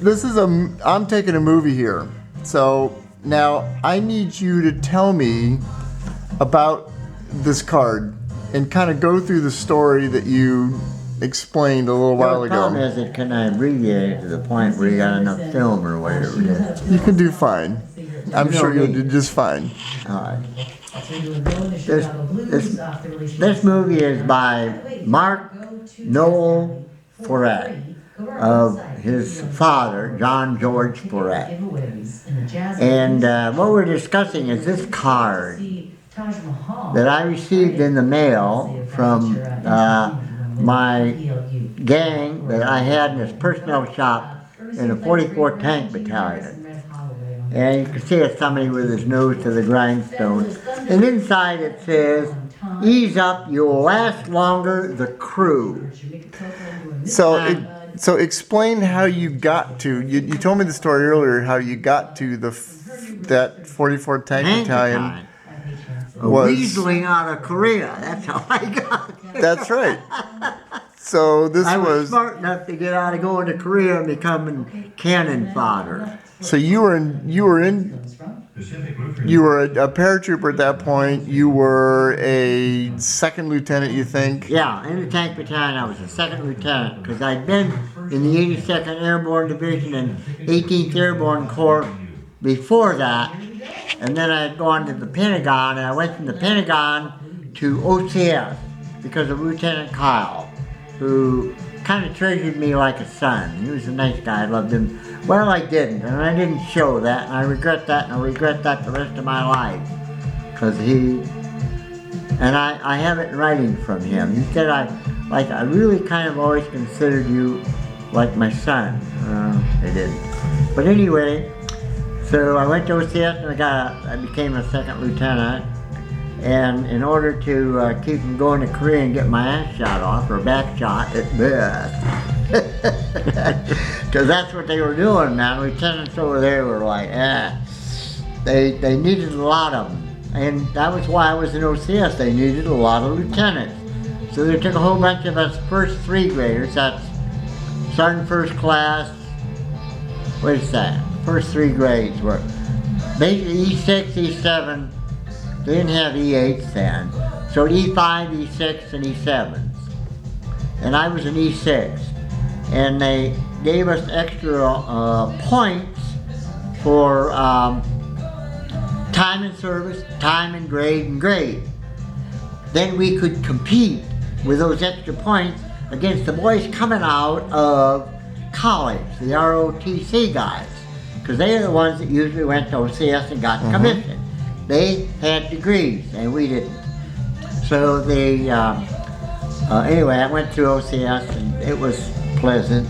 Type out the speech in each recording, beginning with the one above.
I'm taking a movie here. So now I need you to tell me about this card and kind of go through the story that you explained a little while ago. The problem is that can I abbreviate it to the point where you got enough film or whatever it is? You can do fine. I'm sure you'll do just fine. All right. This movie is by Mark Noel Foret, of his father, John George Foret. And what we're discussing is this card that I received in the mail from my gang that I had in this personnel shop in the 44th Tank Battalion. And you can see it's somebody with his nose to the grindstone. And inside it says, "Ease up, you'll last longer, the crew." So explain how you got to, you told me the story earlier, how you got to that 44th Tank Battalion. Weaseling out of Korea, that's how I got there. That's right. So I was smart enough to get out of going to Korea and becoming cannon fodder. So you were a paratrooper at that point. You were a second lieutenant, you think? Yeah, in the tank battalion I was a second lieutenant because I'd been in the 82nd Airborne Division and 18th Airborne Corps before that. And then I had gone to the Pentagon, and I went from the Pentagon to OCS because of Lieutenant Kyle, who kind of treasured me like a son. He was a nice guy. I loved him. Well, I didn't, and I didn't show that, and I regret that, and I regret that the rest of my life. Because I have it in writing from him. He said, I really kind of always considered you like my son. I didn't. But anyway, so I went to OCS, and I became a second lieutenant. And in order to keep from going to Korea and get my ass shot off, or back shot at best, because that's what they were doing, man. Lieutenants over there were like, they needed a lot of them. And that was why I was in OCS. They needed a lot of lieutenants. So they took a whole bunch of us first 3 graders, that's Sergeant First Class, what is that? First 3 grades were basically E6, E7, they didn't have E8s then. So E5, E6, and E7s. And I was an E6. And they gave us extra points for time in service, time in grade, and grade. Then we could compete with those extra points against the boys coming out of college, the ROTC guys. Because they are the ones that usually went to OCS and got commissioned. They had degrees, and we didn't. So they, anyway, I went through OCS, and it was pleasant.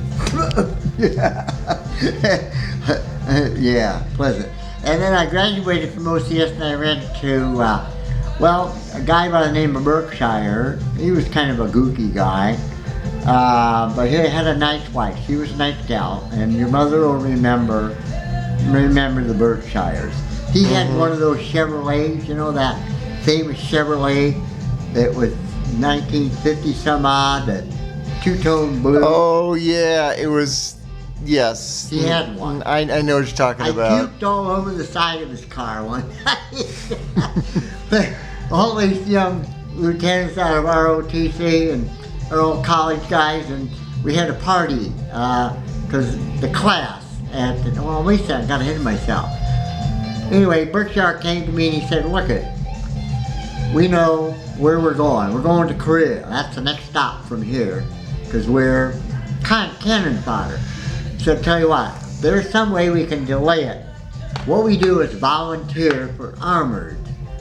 Yeah, pleasant. And then I graduated from OCS, and I went to, a guy by the name of Berkshire. He was kind of a gooky guy, but he had a nice wife. She was a nice gal, and your mother will remember the Berkshires. He had one of those Chevrolets, you know, that famous Chevrolet that was 1950 some odd, that two-tone blue. Oh yeah, it was, yes. He had one. I know what you're talking about. I puked all over the side of his car one night. All these young lieutenants out of ROTC and our old college guys, and we had a party, because the class at the, wait a second, I got ahead of myself. Anyway, Berkshire came to me and he said, look it, we know where we're going. We're going to Korea. That's the next stop from here, because we're cannon fodder. So tell you what, there's some way we can delay it. What we do is volunteer for armored,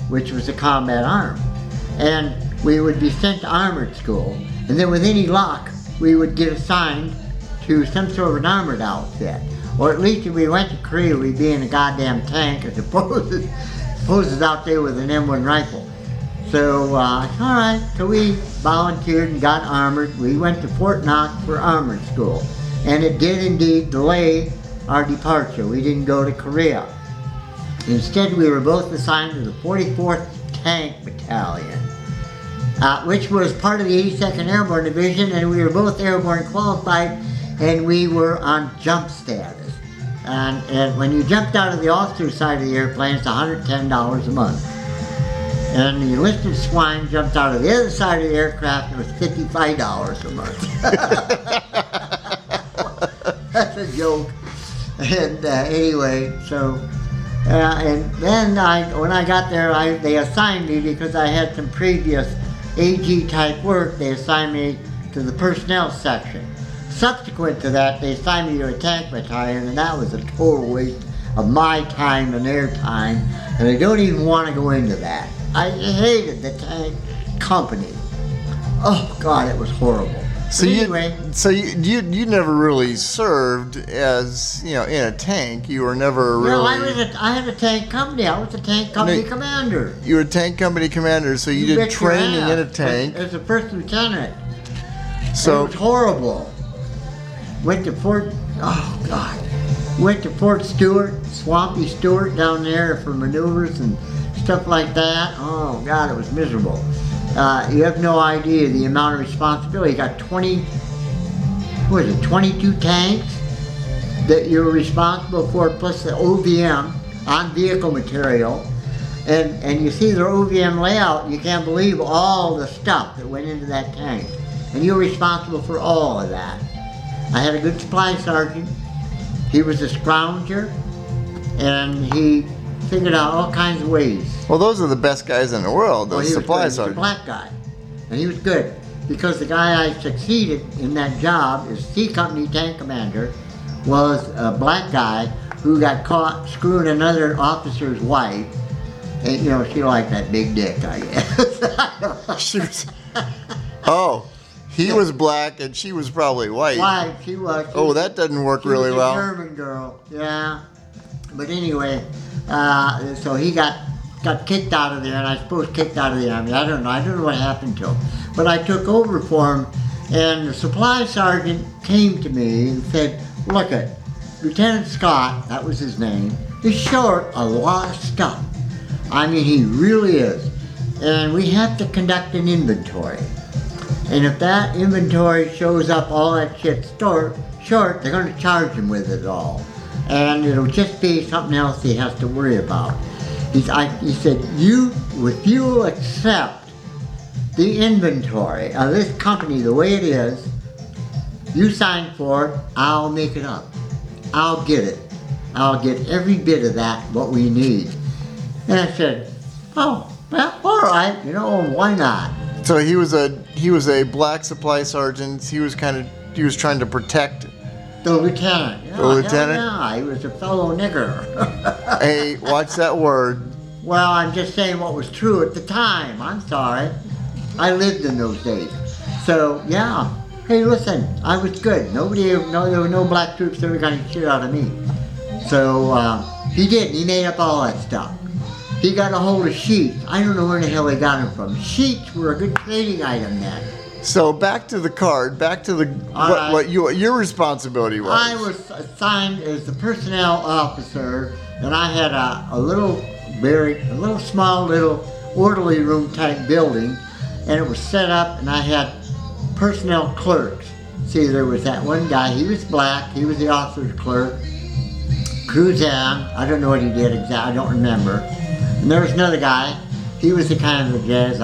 which was a combat arm. And we would be sent to armored school, and then with any luck, we would get assigned to some sort of an armored outfit. Or at least if we went to Korea, we'd be in a goddamn tank as opposed to out there with an M1 rifle. So, all right, so we volunteered and got armored. We went to Fort Knox for armored school. And it did indeed delay our departure. We didn't go to Korea. Instead, we were both assigned to the 44th Tank Battalion, which was part of the 82nd Airborne Division, and we were both airborne qualified, and we were on jump status. And when you jumped out of the officer's side of the airplane, it's $110 a month. And the enlisted swine jumped out of the other side of the aircraft, and it was $55 a month. That's a joke. And anyway, so, and then when I got there, they assigned me, because I had some previous AG type work, they assigned me to the personnel section. Subsequent to that, they assigned me to a tank battalion, and that was a total waste of my time and their time, and I don't even want to go into that. I hated the tank company. Oh God, it was horrible. So anyway, you never really served as, in a tank. You were never really. No, I had a tank company. I was a tank company commander. You were a tank company commander, so you did training in a tank. As a first lieutenant. So it was horrible. Went to Fort Stewart, Swampy Stewart down there for maneuvers and stuff like that. Oh God, it was miserable. You have no idea the amount of responsibility. You got 22 tanks that you're responsible for, plus the OVM on vehicle material. And you see their OVM layout, you can't believe all the stuff that went into that tank. And you're responsible for all of that. I had a good supply sergeant. He was a scrounger, and he figured out all kinds of ways. Well, those are the best guys in the world, those supply sergeants. He was a black guy, and he was good, because the guy I succeeded in that job as C Company tank commander was a black guy who got caught screwing another officer's wife, and she liked that big dick, I guess. She was, oh. He was black and she was probably white. White, she was. That doesn't work really well. She was a German girl, yeah. But anyway, so he got kicked out of there, and I suppose kicked out of the Army. I don't know what happened to him. But I took over for him, and the supply sergeant came to me and said, "Look it, Lieutenant Scott, that was his name, is short a lot of stuff. I mean, he really is. And we have to conduct an inventory. And if that inventory shows up all that shit short, they're going to charge him with it all. And it'll just be something else he has to worry about." He said, if you will accept the inventory of this company the way it is, you sign for it, I'll make it up. I'll get it. I'll get every bit of that, what we need. And I said, oh, well, all right, why not? So he was a black supply sergeant. He was trying to protect the lieutenant. The lieutenant? Yeah, he was a fellow nigger. Hey, watch that word. Well, I'm just saying what was true at the time. I'm sorry. I lived in those days. So, yeah. Hey, listen, I was good. There were no black troops that ever got any shit out of me. So, he did. He made up all that stuff. He got a hold of sheets. I don't know where the hell he got them from. Sheets were a good trading item then. So back to the card, back to what your responsibility was. I was assigned as the personnel officer, and I had a small orderly room type building, and it was set up, and I had personnel clerks. See, there was that one guy, he was black, he was the officer's clerk. Cruzan, I don't know what he did exactly, I don't remember. And there was another guy, he was the kind of a jazz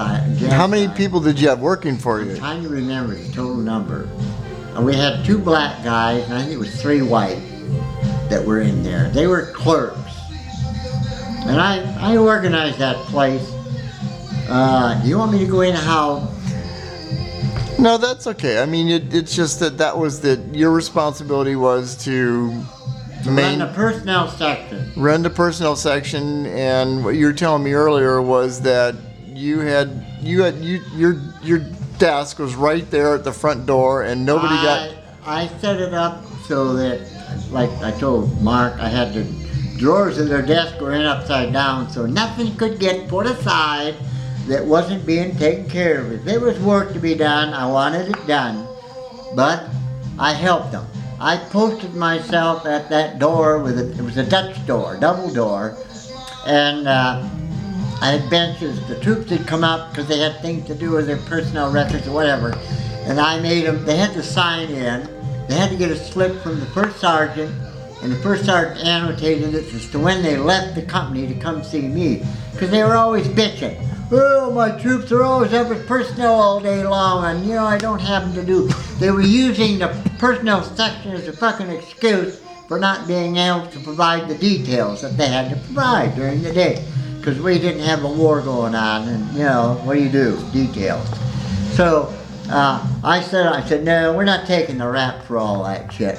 How many guy. people did you have working for you? I'm trying to remember the total number. And we had 2 black guys, and I think it was 3 white that were in there. They were clerks. And I organized that place. Do you want me to go into how? No, that's okay. I mean, it's just that was your responsibility was to run the personnel section. Run the personnel section, and what you were telling me earlier was that your desk was right there at the front door, and nobody got. I set it up so that, like I told Mark, I had the drawers of their desk were in upside down, so nothing could get put aside that wasn't being taken care of. If there was work to be done, I wanted it done, but I helped them. I posted myself at that door it was a Dutch door, double door, and I had benches. The troops had come up because they had things to do with their personnel records or whatever, and I made them, they had to sign in, they had to get a slip from the first sergeant, and the first sergeant annotated it as to when they left the company to come see me, because they were always bitching. Oh, my troops are always up with personnel all day long, and you know, I don't have them to do. They were using the personnel section as a fucking excuse for not being able to provide the details that they had to provide during the day, because we didn't have a war going on, and you know, what do you do? Details. So I said, no, we're not taking the rap for all that shit.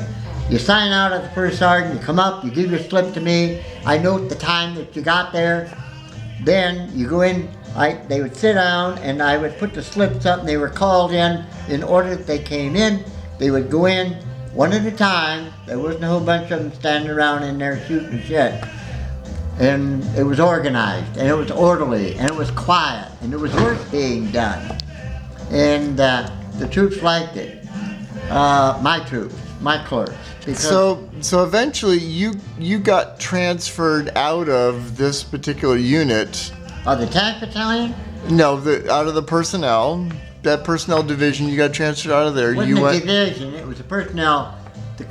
You sign out at the first sergeant, you come up, you give your slip to me, I note the time that you got there, then you go in, they would sit down and I would put the slips up and they were called in order that they came in. They would go in one at a time. There wasn't a whole bunch of them standing around in there shooting shit. And it was organized and it was orderly and it was quiet and there was work being done. And the troops liked it. My troops, my clerks. So eventually you got transferred out of this particular unit. The tank battalion? No, out of the personnel. That personnel division, you got transferred out of there. It wasn't a division, it was a personnel, the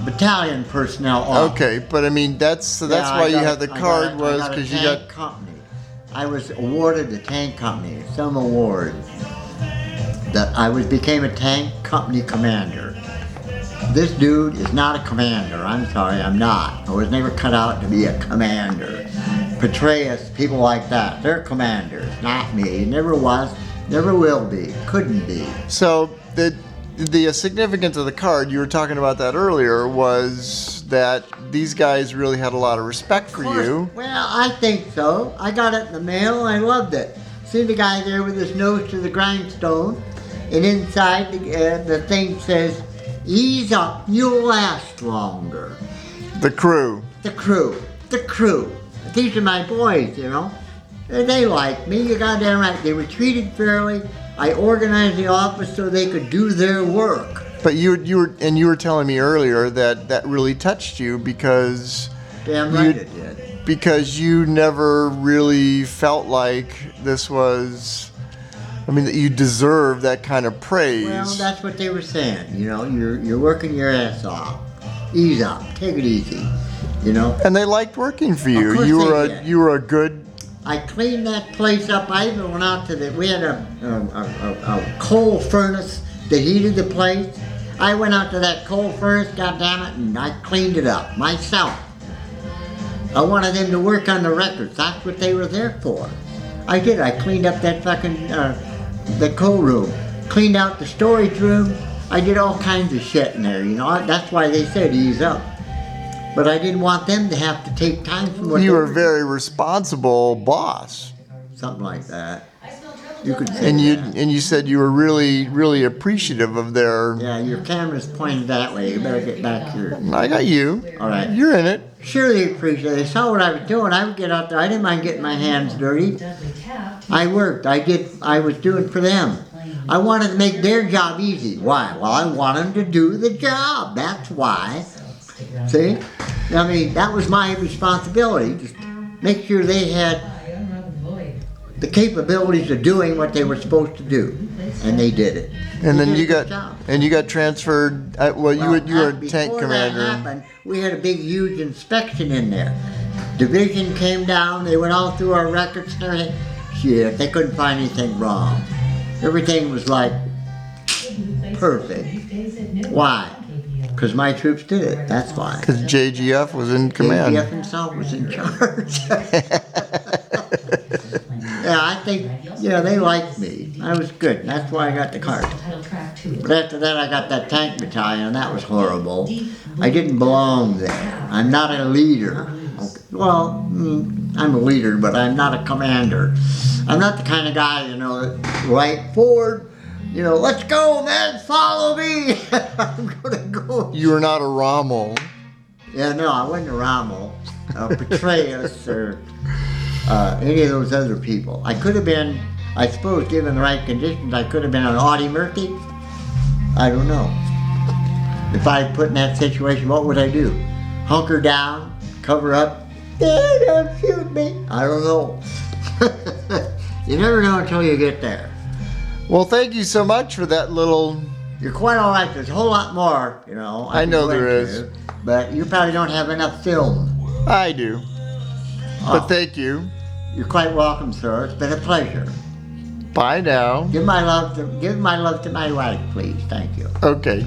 battalion personnel office. Okay, but I mean, that's why you had the card was because you got... company. I was awarded the tank company, some award. That I became a tank company commander. This dude is not a commander. I'm sorry, I'm not. I was never cut out to be a commander. Petraeus, people like that, they're commanders, not me. Never was, never will be, couldn't be. So the significance of the card, you were talking about that earlier, was that these guys really had a lot of respect for you. Well, I think so. I got it in the mail, I loved it. See the guy there with his nose to the grindstone, and inside the thing says, ease up, you'll last longer. The crew. The crew. These are my boys, you know. They like me, you goddamn right. They were treated fairly. I organized the office so they could do their work. But you were telling me earlier that really touched you because... Damn right it did. Because you never really felt like this was... I mean, that you deserve that kind of praise. Well, that's what they were saying. You know, you're working your ass off. Ease up. Take it easy. You know. And they liked working for you. Of course You were a good. I cleaned that place up. I even went out to we had a coal furnace that heated the place. I went out to that coal furnace, goddammit, and I cleaned it up myself. I wanted them to work on the records. That's what they were there for. I did. I cleaned up that fucking the coal room, cleaned out the storage room. I did all kinds of shit in there, you know. That's why they said ease up. But I didn't want them to have to take time from what you were a very responsible boss. Something like that. You could say that. And you said you were really, really appreciative of their... Yeah, your camera's pointed that way. You better get back here. I got you. All right. You're in it. Sure, they appreciate it. They saw what I was doing. I would get out there. I didn't mind getting my hands dirty. I worked. I was doing for them. I wanted to make their job easy. Why? Well, I want them to do the job. That's why. See? I mean, that was my responsibility. Just make sure they had the capabilities of doing what they were supposed to do, and they did it. And then you got transferred. You were a tank commander. That happened, we had a big, huge inspection in there. Division came down. They went all through our records and everything. Shit, they couldn't find anything wrong. Everything was like perfect. Why? Because my troops did it. That's why. Because JGF was in command. JGF himself was in charge. Yeah, I think, they liked me. I was good. And that's why I got the card. But after that, I got that tank battalion. That was horrible. I didn't belong there. I'm not a leader. Well, I'm a leader, but I'm not a commander. I'm not the kind of guy, right forward. Let's go, man, follow me. I'm gonna go. You were not a Rommel. Yeah, no, I wasn't a Rommel, Petraeus, or any of those other people. I could have been, I suppose, given the right conditions, I could have been an Audie Murphy. I don't know. If I had put in that situation, what would I do? Hunker down, cover up? Don't shoot me. I don't know. You never know until you get there. Well, thank you so much for that little you're quite all right. There's a whole lot more, you know. I could know go there into, is. But you probably don't have enough film. I do. Oh, But thank you. you're quite welcome, sir. It's been a pleasure. Bye now. Give my love to my wife, please. Thank you. Okay.